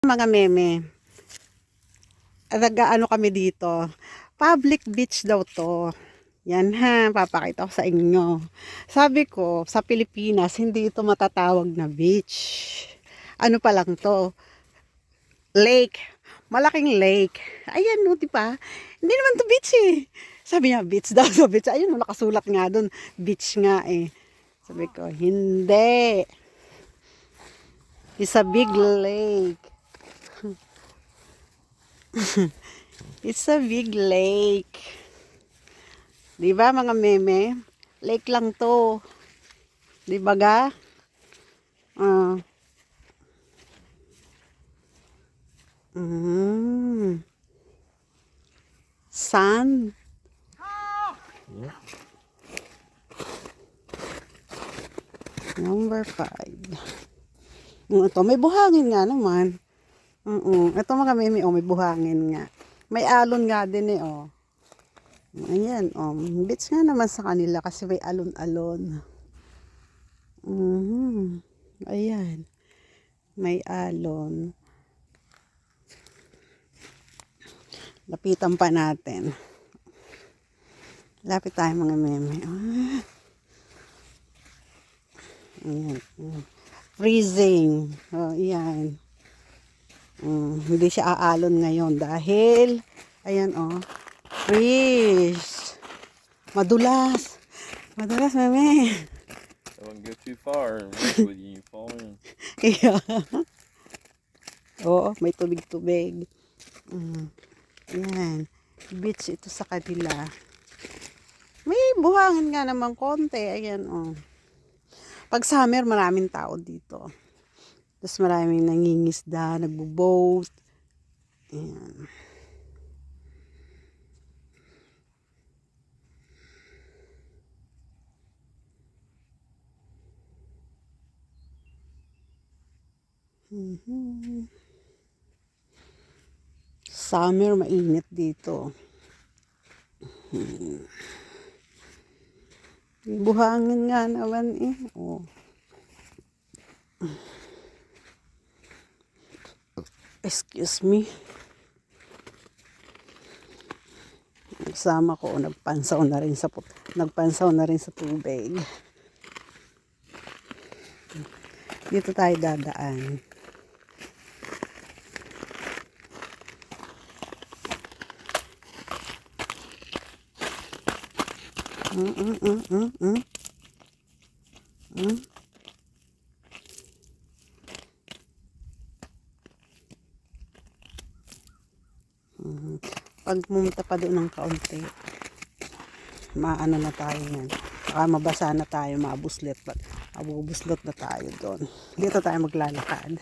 Mga meme, nag-ano kami dito. Public beach daw to. Yan ha, papakita ko sa inyo. Sabi ko, sa Pilipinas, hindi ito matatawag na beach. Ano pa lang to? Lake. Malaking lake. Ayan no, di ba? Hindi naman to beach eh. Sabi niya, beach daw sa beach. Ayun no, nakasulat nga doon. Beach nga eh. Sabi ko, hindi. It's a big lake. It's a big lake. Di ba mga meme? Lake lang to. Di ba ga? Ah. Sand. Number 5. Ito, may buhangin nga naman. Ito mga meme, oh, may buhangin nga. May alon nga din eh, oh. Ayan, oh. Beach nga naman sa kanila kasi may alon-alon. Ayan. May alon. Lapitan pa natin. Lapit tayo mga meme. Ayan. Freezing. Oh, ayan. Hindi siya aalon ngayon dahil ayan oh. Freeze. Madulas. Madulas meme. Don't go too far and with you fall in. Yeah. Oo, may tubig-tubig. Ayan. Beach ito sa kanila. May buhangin nga naman konti. Ayan oh. Pag summer, maraming tao dito. Tapos maraming nangingisda, nagbo-boat. Ayan. Summer, mainit dito. Buhangin nga naman eh. Oh. Excuse me. Nagsama ko, nagpansaw na rin sa tubig. Dito tayo dadaan. Pag pumunta pa doon ng kaunti, maano na tayo yan. Baka mabasa na tayo, mabuslot na tayo doon. Dito tayo maglalakad.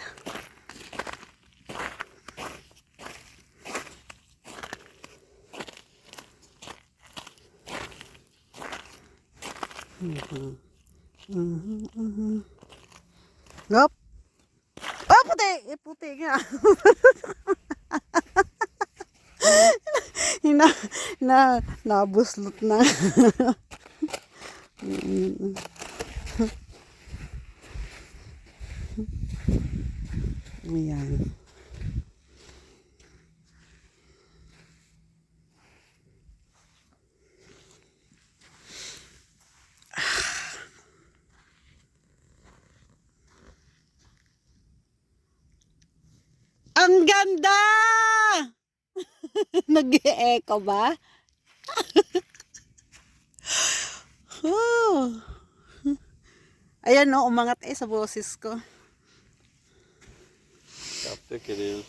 Gop! Oh, puti! Puti nga. Nabuslot na. Ayan. Ang ganda! Nag-e-echo ba? Oh. Ayan no, umangat eh sa boses ko. How thick it is.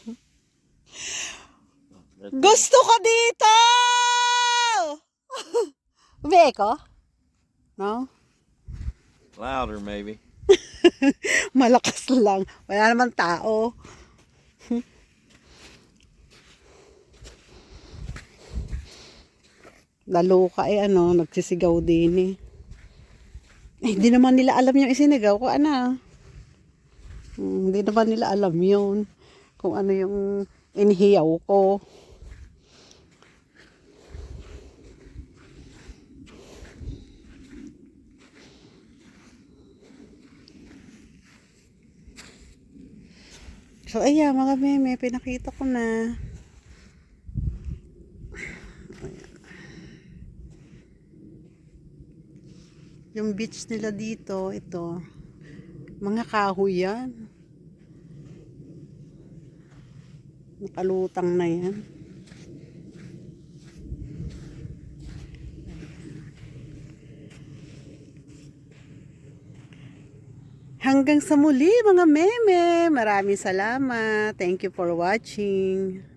Gusto ko dito! Ube-echo? No? Louder maybe. Malakas lang. Wala naman tao. Laloka eh ano, nagsisigaw din eh. Hindi naman nila alam yung isinigaw ko, ana. Hindi naman nila alam yun. Kung ano yung inihiyaw ko. So, ayan, mga meme, pinakita ko na. Yung beach nila dito, ito. Mga kahoy yan. Nakalutang na yan. Hanggang sa muli mga meme. Maraming salamat. Thank you for watching.